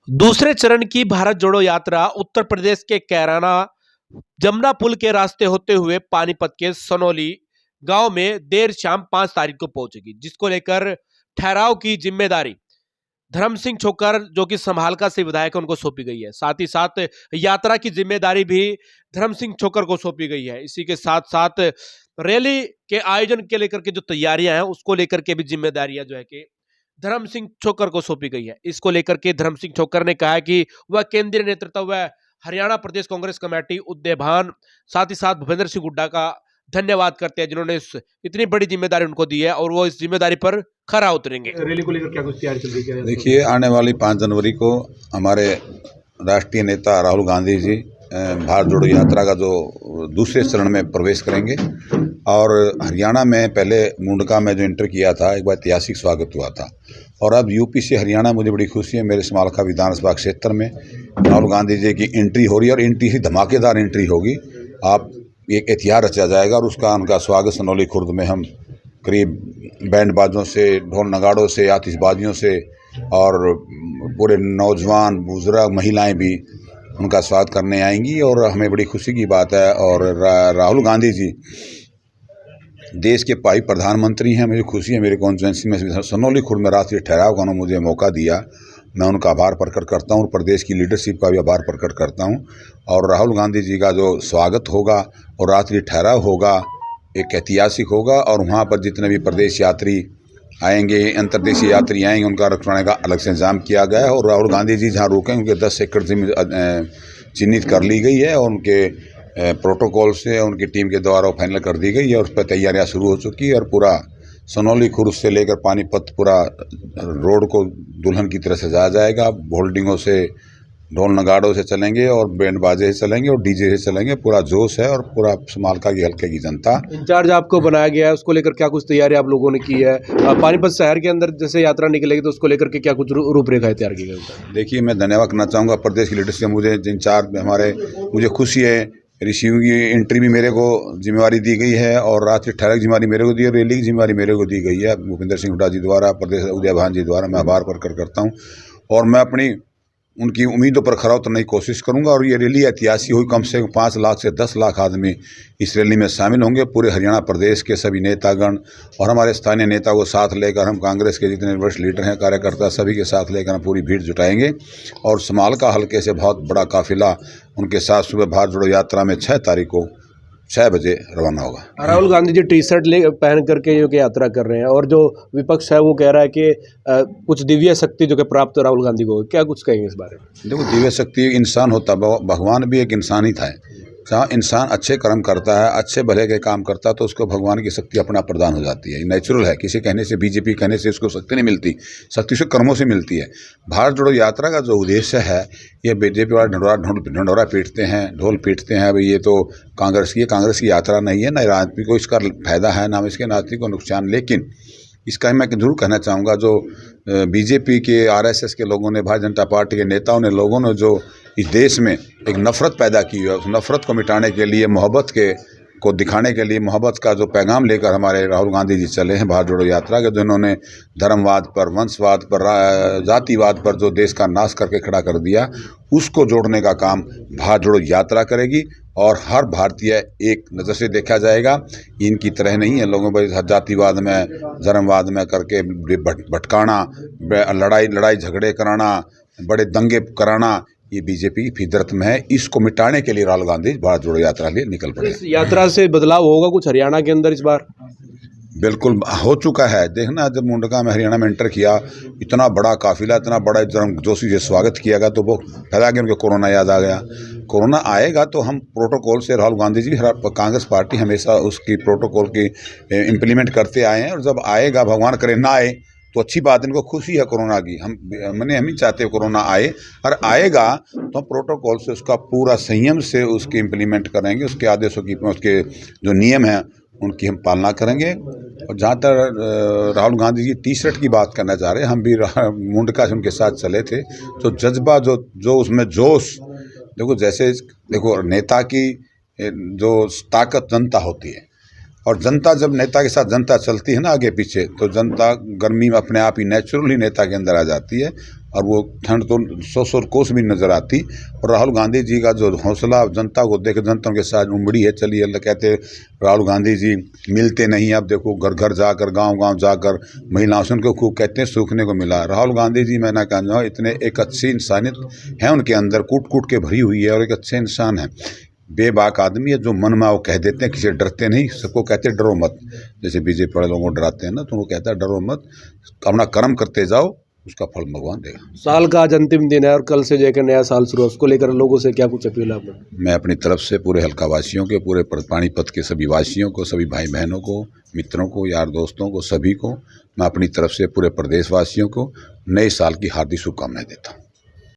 दूसरे चरण की भारत जोड़ो यात्रा उत्तर प्रदेश के कैराना जमुना पुल के रास्ते होते हुए पानीपत के सनौली गांव में देर शाम 5 तारीख को पहुंचेगी, जिसको लेकर ठहराव की जिम्मेदारी धर्म सिंह छोकर जो कि संभालका से विधायक है उनको सौंपी गई है। साथ ही साथ यात्रा की जिम्मेदारी भी धर्म सिंह छोकर को सौंपी गई है। इसी के साथ साथ रैली के आयोजन के लेकर के जो तैयारियां हैं उसको लेकर के भी जिम्मेदारियां जो है कि धर्म सिंह छोकर को सौंपी गई है। इसको लेकर के धर्म सिंह छोकर ने कहा है कि वह केंद्रीय नेतृत्व व हरियाणा प्रदेश कांग्रेस कमेटी उद्देभान साथ ही साथ भूपेंद्र सिंह हुड्डा का धन्यवाद करते हैं जिन्होंने इतनी बड़ी जिम्मेदारी उनको दी है और वो इस जिम्मेदारी पर खरा उतरेंगे। रैली को लेकर क्या कुछ तैयारी चल रही है? देखिए, आने वाली 5 जनवरी को हमारे राष्ट्रीय नेता राहुल गांधी जी भारत जोड़ो यात्रा का जो दूसरे चरण में प्रवेश करेंगे और हरियाणा में पहले मुंडका में जो एंटर किया था, एक बार ऐतिहासिक स्वागत हुआ था और अब यूपी से हरियाणा मुझे बड़ी खुशी है, मेरे समालखा विधानसभा क्षेत्र में राहुल गांधी जी की एंट्री हो रही है और एंट्री ही धमाकेदार एंट्री होगी। आप एक इतिहास रचा जाएगा और उसका उनका स्वागत सनौली खुर्द में हम करीब बैंड बाजों से, ढोल नगाड़ों से, आतिशबाजियों से और पूरे नौजवान बुजुर्ग महिलाएं भी उनका स्वागत करने आएंगी और हमें बड़ी खुशी की बात है। और राहुल गांधी जी देश के भावी प्रधानमंत्री हैं। मुझे खुशी है, मेरे कॉन्स्टिट्यूंसी में सनौली खुर्द में राष्ट्रीय ठहराव का उन्होंने मुझे मौका दिया, मैं उनका आभार प्रकट करता हूं और प्रदेश की लीडरशिप का भी आभार प्रकट करता हूं। और राहुल गांधी जी का जो स्वागत होगा और राष्ट्रीय ठहराव होगा एक ऐतिहासिक होगा और वहाँ पर जितने भी प्रदेश यात्री आएंगे, अंतर्देशीय यात्री आएंगे, उनका रखवाने का अलग से इंतजाम किया गया है और राहुल गांधी जी जहाँ रुकें उनके 10 एकड़ जमीन चिन्हित कर ली गई है और उनके प्रोटोकॉल से उनकी टीम के द्वारा फाइनल कर दी गई है और उस पर तैयारियाँ शुरू हो चुकी है और पूरा सनौली खुर्द से लेकर पानीपत पूरा रोड को दुल्हन की तरह सजाया जाएगा। होल्डिंगों से, ढोल नगाड़ों से चलेंगे और बैंड बाजे से चलेंगे और डीजे से चलेंगे। पूरा जोश है और पूरा समालखा की हल्के की जनता। इंचार्ज आपको बनाया गया है, उसको लेकर क्या कुछ तैयारी आप लोगों ने की है? पानीपत शहर के अंदर जैसे यात्रा निकलेगी तो उसको लेकर के क्या कुछ रूपरेखा तैयार की गई? देखिए, मैं धन्यवाद करना चाहूँगा प्रदेश की लीडरशिप, मुझे इंचार्ज हमारे, मुझे खुशी है रिसीविंग की एंट्री भी मेरे को जिम्मेवारी दी गई है और राष्ट्रीय ठहराव की जिम्मेवारी मेरे को दी है, रैली की जिम्मेवारी मेरे को दी गई है भूपेंद्र सिंह हुड्डा जी द्वारा, प्रदेश उद्देभान जी द्वारा। मैं आभार प्रकट करता हूँ और मैं अपनी उनकी उम्मीदों पर खरा उतरने की कोशिश करूंगा और ये रैली ऐतिहासिक हुई। कम से कम 5 लाख से 10 लाख आदमी इस रैली में शामिल होंगे। पूरे हरियाणा प्रदेश के सभी नेतागण और हमारे स्थानीय नेता को साथ लेकर हम कांग्रेस के जितने वरिष्ठ लीडर हैं, कार्यकर्ता, सभी के साथ लेकर हम पूरी भीड़ जुटाएंगे और समालखा हल्के से बहुत बड़ा काफिला उनके साथ सुबह भारत जोड़ो यात्रा में 6 तारीख को 6 बजे रवाना होगा। Rahul Gandhi G T shirt पहन करके जो कि यात्रा कर रहे हैं और जो विपक्ष है वो कह रहा है कि कुछ दिव्य शक्ति जो कि प्राप्त राहुल गांधी को, क्या कुछ कहेंगे इस बारे में? देखो, दिव्य शक्ति इंसान होता, भगवान भी एक इंसान ही था। जहाँ इंसान अच्छे कर्म करता है, अच्छे भले के काम करता है तो उसको भगवान की शक्ति अपना प्रदान हो जाती है। नेचुरल है, किसी कहने से, बीजेपी कहने से उसको शक्ति नहीं मिलती, शक्ति उसके कर्मों से मिलती है। भारत जोड़ो यात्रा का जो उद्देश्य है, ये बीजेपी वाले ढंढोरा पीटते हैं, ढोल पीटते हैं, भाई ये तो कांग्रेस की यात्रा नहीं है, न राजनीति को इसका फायदा है, ना इसके नागरिक को नुकसान। लेकिन इसका मैं जरूर कहना चाहूँगा, जो बीजेपी के, आरएसएस के लोगों ने, भारतीय जनता पार्टी के नेताओं ने, लोगों ने जो इस देश में एक नफरत पैदा की है, उस नफरत को मिटाने के लिए, मोहब्बत को दिखाने के लिए, मोहब्बत का जो पैगाम लेकर हमारे राहुल गांधी जी चले हैं भारत जोड़ो यात्रा के, जिन्होंने धर्मवाद पर, वंशवाद पर, जातिवाद पर जो देश का नाश करके खड़ा कर दिया, उसको जोड़ने का काम भारत जोड़ो यात्रा करेगी और हर भारतीय एक नज़र से देखा जाएगा। इनकी तरह नहीं है लोगों पर जातिवाद में, धर्मवाद में करके भटकाना, लड़ाई झगड़े कराना, बड़े दंगे कराना, ये बीजेपी की फितरत में है। इसको मिटाने के लिए राहुल गांधी भारत जोड़ो यात्रा के लिए निकल पड़े। इस यात्रा से बदलाव होगा कुछ हरियाणा के अंदर इस बार? बिल्कुल हो चुका है। देखना, जब मुंडका में हरियाणा में एंटर किया, इतना बड़ा काफिला, इतना बड़ा जोशी से स्वागत किया गया तो वो फैला गया, उनके कोरोना याद आ गया। कोरोना आएगा तो हम प्रोटोकॉल से, राहुल गांधी जी, कांग्रेस पार्टी हमेशा उसकी प्रोटोकॉल की इम्प्लीमेंट करते आए हैं और जब आएगा, भगवान करे ना आए तो अच्छी बात, इनको खुशी है कोरोना की। हम ही चाहते हैं कोरोना आए और आएगा तो हम प्रोटोकॉल से उसका पूरा संयम से उसकी इम्प्लीमेंट करेंगे, उसके आदेशों की, उसके जो नियम हैं उनकी हम पालना करेंगे। और जहाँ तक Rahul Gandhi G T shirt की बात करना चाह रहे हैं, हम भी मुंडका से उनके साथ चले थे, तो जज्बा जो उसमें जोश, देखो जैसे, देखो नेता की जो ताकत जनता होती है और जनता, जब नेता के साथ जनता चलती है ना आगे पीछे, तो जनता गर्मी में अपने आप ही नेचुरली नेता के अंदर आ जाती है और वो ठंड तो 100 कोस भी नज़र आती। और राहुल गांधी जी का जो हौसला जनता को देख, जनता के साथ उमड़ी है। चलिए अल्लाह कहते राहुल गांधी जी मिलते नहीं, अब देखो घर घर जाकर गांव-गांव जाकर महिलाओं से उनको खूब कहते हैं सूखने को मिला। राहुल गांधी जी मैं ना कहना इतने एक अच्छी इंसानियत है उनके अंदर, कूट कूट के भरी हुई है और एक अच्छे इंसान है, बेबाक आदमी है। जो मन में वो कह देते हैं, किसी डरते नहीं, सबको कहते हैं डरो मत। जैसे बीजेपी वाले लोगों को डराते हैं ना, तो वो कहता है डरो मत, अपना कर्म करते जाओ, उसका फल भगवान देगा। साल का आज अंतिम दिन है और कल से जो नया साल शुरू है, उसको लेकर लोगों से क्या कुछ अपील है आपने? मैं अपनी तरफ से पूरे हल्का वासियों के, पूरे पानीपत के सभी वासियों को, सभी भाई बहनों को, मित्रों को, यार दोस्तों को, सभी को मैं अपनी तरफ से पूरे प्रदेशवासियों को नए साल की हार्दिक शुभकामनाएं देता हूँ।